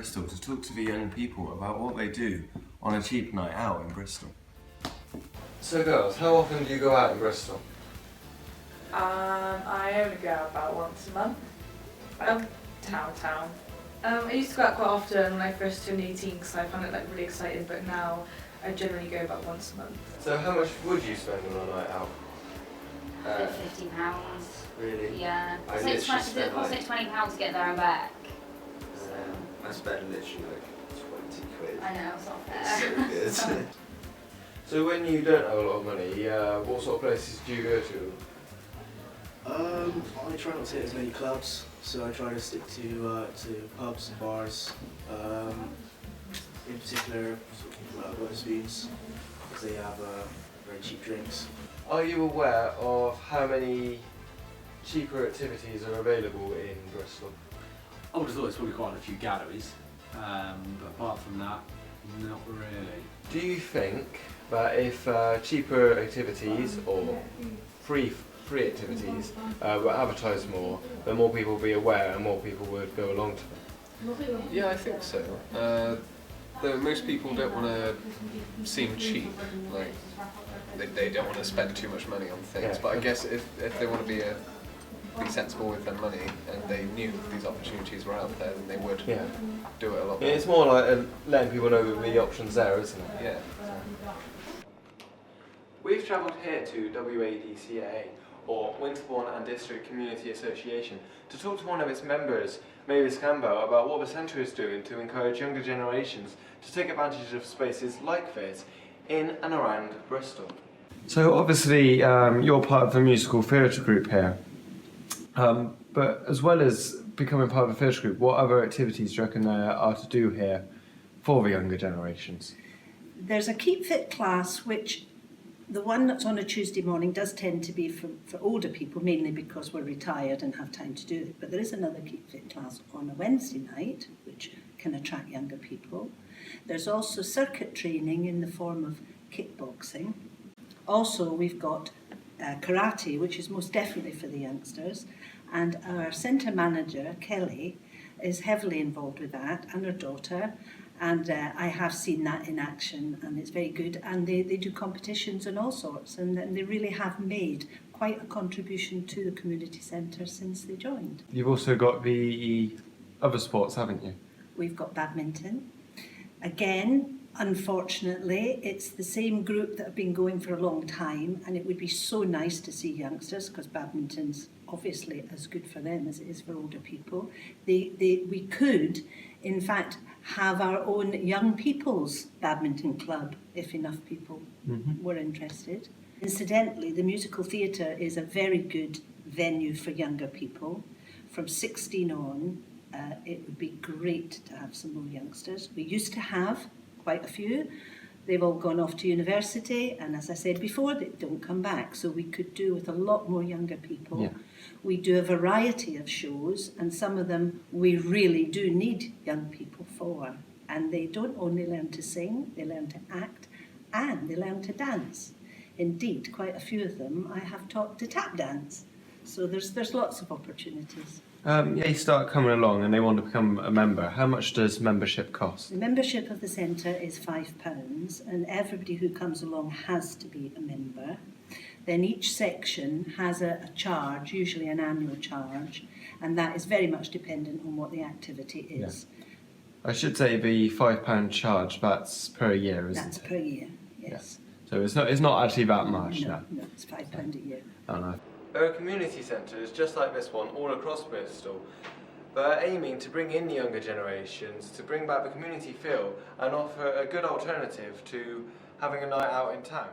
Bristol to talk to the young people about what they do on a cheap night out in Bristol. So girls, how often do you go out in Bristol? I only go out about once a month. Town. I used to go out quite often when I first turned 18 because I found it really exciting, but now I generally go about once a month. So how much would you spend on a night out? £50. Really? Yeah. I It literally costs spend like £20 to get there and back. I spent literally like 20 quid. I know, it's not It's so fair. good. So when you don't have a lot of money, what sort of places do you go to? I try not to hit as many clubs, so I try to stick to pubs and bars. In particular, Wetherspoons, because they have very cheap drinks. Are you aware of how many cheaper activities are available in Bristol? I would have thought there's probably quite a few galleries, but apart from that, not really. Do you think that if cheaper activities or free activities were advertised more, then more people would be aware and more people would go along to them? Yeah, I think so. Most people don't want to seem cheap, like they don't want to spend too much money on things. Yeah. But I guess if they want to be sensible with their money and they knew these opportunities were out there, then they would Yeah. do it a lot Yeah, more. it's more like letting people know that the options there, isn't it? Yeah. We've travelled here to WADCA, or Winterbourne and District Community Association, to talk to one of its members, Mavis Campbell, about what the centre is doing to encourage younger generations to take advantage of spaces like this in and around Bristol. So obviously you're part of the musical theatre group here, but as well as becoming part of the theatre group, what other activities do you reckon there are to do here for the younger generations? There's a Keep Fit class, which the one that's on a Tuesday morning does tend to be for older people, mainly because we're retired and have time to do it. But there is another Keep Fit class on a Wednesday night, which can attract younger people. There's also circuit training in the form of kickboxing. Also, we've got karate, which is most definitely for the youngsters. And our centre manager, Kelly, is heavily involved with that, and her daughter. And I have seen that in action, and it's very good. And they do competitions and all sorts, and they really have made quite a contribution to the community centre since they joined. You've also got the other sports, haven't you? We've got badminton. Again, unfortunately, it's the same group that have been going for a long time, and it would be so nice to see youngsters, because badminton's obviously as good for them as it is for older people. We could, in fact, have our own young people's badminton club if enough people were interested. Incidentally, the musical theatre is a very good venue for younger people. From 16 on, it would be great to have some more youngsters. We used to have quite a few. They've all gone off to university, and as I said before, they don't come back, so we could do with a lot more younger people. Yeah. We do a variety of shows, and some of them we really do need young people for. And they don't only learn to sing, they learn to act, and they learn to dance. Indeed, quite a few of them I have taught to tap dance. So there's lots of opportunities. They start coming along and they want to become a member. How much does membership cost? The membership of the centre is £5, and everybody who comes along has to be a member. Then each section has a charge, usually an annual charge, and that is very much dependent on what the activity is. Yeah. I should say the £5 charge, that's per year, isn't That's it? per year, yes. Yeah. So it's not actually that much, no. No, it's £5 a year. Oh, no. There are community centres just like this one all across Bristol that are aiming to bring in the younger generations, to bring back the community feel and offer a good alternative to having a night out in town.